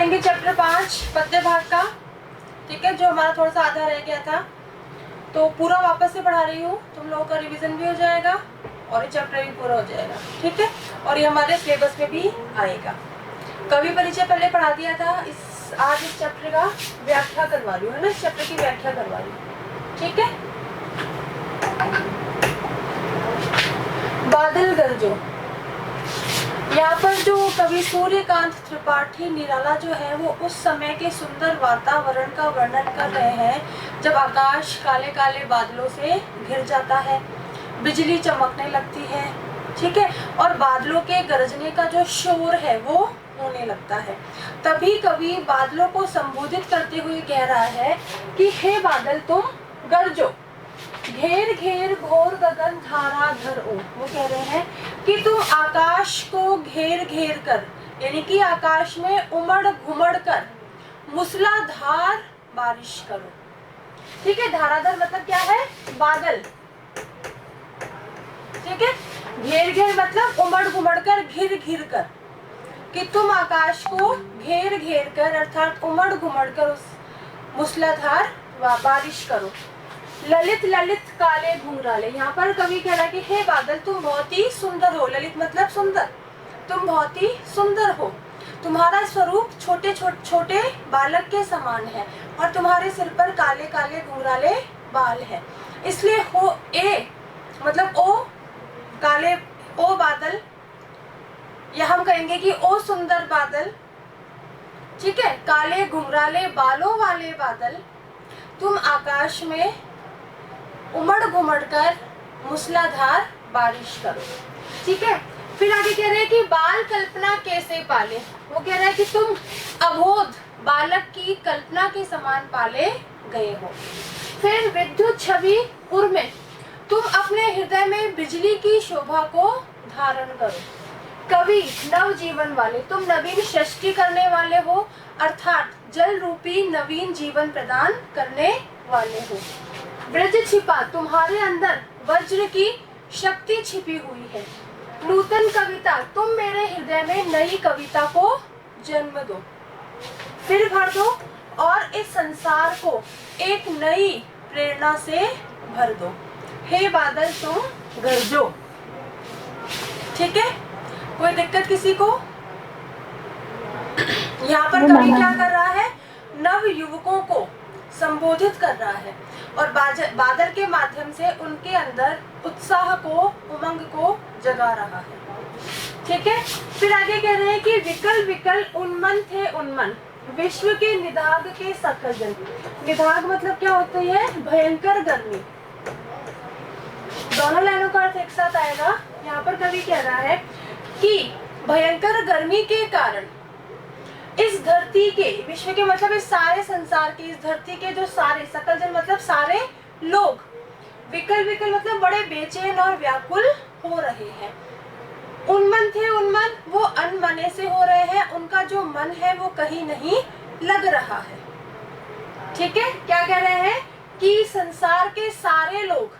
पढ़ेंगे चैप्टर 5 पद्य भाग का, ठीक है, जो हमारा थोड़ा सा आधा रह गया था। तो पूरा वापस से पढ़ा रही हूँ, तुम लोगों का रिवीजन भी हो जाएगा और ये चैप्टर भी पूरा हो जाएगा, ठीक है। और ये हमारे सिलेबस में भी आएगा। कवि परिचय पहले पढ़ा दिया था, आज इस चैप्टर का व्याख्या करवा रही हूँ, है ना, इस चैप्टर की व्याख्या करवा रही हूँ, ठीक है। बादल गरजो, यहाँ पर जो कवि सूर्यकांत त्रिपाठी निराला जो है वो उस समय के सुंदर वातावरण का वर्णन कर रहे हैं जब आकाश काले काले बादलों से घिर जाता है, बिजली चमकने लगती है, ठीक है, और बादलों के गरजने का जो शोर है वो होने लगता है। तभी कवि बादलों को संबोधित करते हुए कह रहा है कि हे बादल तुम गरजो, घेर घेर घोर गगन धारा धर ओ। वो कह रहे हैं कि तुम आकाश को घेर घेर कर, यानी कि आकाश में उमड़ घुमड़ कर मूसलाधार बारिश करो, ठीक है। धाराधर मतलब क्या है? बादल, ठीक है। घेर घेर मतलब उमड़ घुमड़ कर, घिर घिर कर, कि तुम आकाश को घेर घेर कर अर्थात उमड़ घुमड़ कर उस मूसलाधार बारिश करो। ललित ललित काले घुंघराले, यहाँ पर कवि कह रहा है कि हे बादल तुम बहुत ही सुंदर हो। ललित मतलब सुंदर, तुम बहुत ही सुंदर हो। तुम्हारा स्वरूप छोटे छोटे बालक के समान है और तुम्हारे सिर पर काले काले घुंघराले बाल है, इसलिए हो ए मतलब ओ काले ओ बादल, या हम कहेंगे कि ओ सुंदर बादल, ठीक है, काले घुंघराले बालों वाले बादल, तुम आकाश में उमड़ घुमड़ कर मूसलाधार बारिश करो, ठीक है। फिर आगे कह रहे हैं कि बाल कल्पना कैसे पाले। वो कह रहा है कि तुम अबोध बालक की कल्पना के समान पाले गए हो। फिर विद्युत छवि उर्मे, तुम अपने हृदय में बिजली की शोभा को धारण करो। कवि नव जीवन वाले, तुम नवीन सृष्टि करने वाले हो अर्थात जल रूपी नवीन जीवन प्रदान करने वाले हो। ब्रज छिपा, तुम्हारे अंदर वज्र की शक्ति छिपी हुई है। नूतन कविता, तुम मेरे हृदय में नई कविता को जन्म दो। फिर भर दो और इस संसार को एक नई प्रेरणा से भर दो। हे बादल तुम गरजो, ठीक है। कोई दिक्कत किसी को? यहाँ पर कवि क्या कर रहा है? नव युवकों को संबोधित कर रहा है और बादल के माध्यम से उनके अंदर उत्साह को, उमंग को जगा रहा है, ठीक है। फिर आगे कह रहे हैं कि विकल विकल उन्मन थे उन्मन, विश्व के निदाग के सकल जन। निदाग मतलब क्या होती है? भयंकर गर्मी। दोनों लाइनों का अर्थ एक साथ आएगा। यहाँ पर कवि कह रहा है कि भयंकर गर्मी के कारण इस धरती के, विश्व के मतलब इस सारे संसार के, इस धरती के जो सारे, सकल जन मतलब सारे लोग, विकल विकल मतलब बड़े बेचैन और व्याकुल हो रहे हैं। उन्मन थे उन्मन, वो अनमने से हो रहे हैं, उनका जो मन है वो कहीं नहीं लग रहा है, ठीक है। क्या कह रहे हैं कि संसार के सारे लोग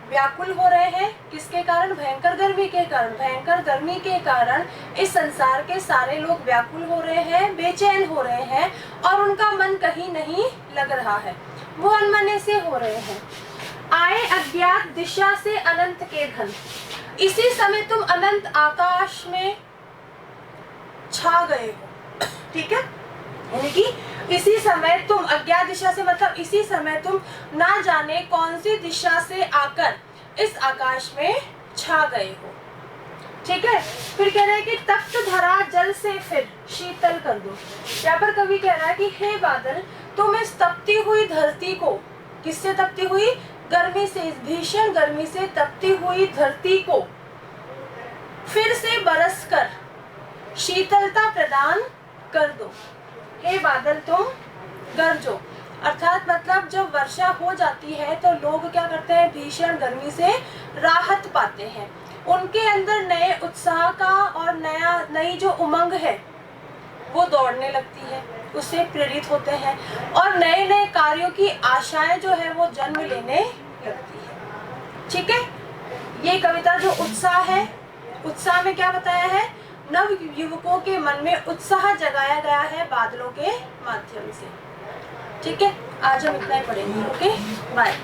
व्याकुल हो रहे हैं, किसके कारण? भयंकर गर्मी के कारण। भयंकर गर्मी के कारण इस संसार के सारे लोग व्याकुल हो रहे हैं, बेचैन हो रहे हैं और उनका मन कहीं नहीं लग रहा है, वो अनमने से हो रहे हैं। आए अज्ञात दिशा से अनंत के धन, इसी समय तुम अनंत आकाश में छा गए हो, ठीक है। यानी कि इसी समय तुम, अज्ञात दिशा से मतलब इसी समय तुम ना जाने कौन सी दिशा से आकर इस आकाश में छा गए हो, ठीक है। फिर कह रहे हैं कि तप्त धरा जल से फिर शीतल कर दो। यहाँ पर कवि कह रहा है कि हे बादल तुम इस तपती हुई धरती को, किससे तपती हुई? गर्मी से, इस भीषण गर्मी से तपती हुई धरती को फिर से बरस कर शीतलता प्रदान कर दो। हे बादल तुम गरजो, अर्थात मतलब जब वर्षा हो जाती है तो लोग क्या करते हैं? भीषण गर्मी से राहत पाते हैं, उनके अंदर नए उत्साह का और नई जो उमंग है वो दौड़ने लगती है, उससे प्रेरित होते हैं और नए नए कार्यों की आशाएं जो है वो जन्म लेने लगती है, ठीक है। ये कविता जो उत्साह है, उत्साह में क्या बताया है? नव युवकों के मन में उत्साह जगाया गया है बादलों के माध्यम से। ठीक है, आज हम इतना ही पढ़ेंगे। Okay, bye.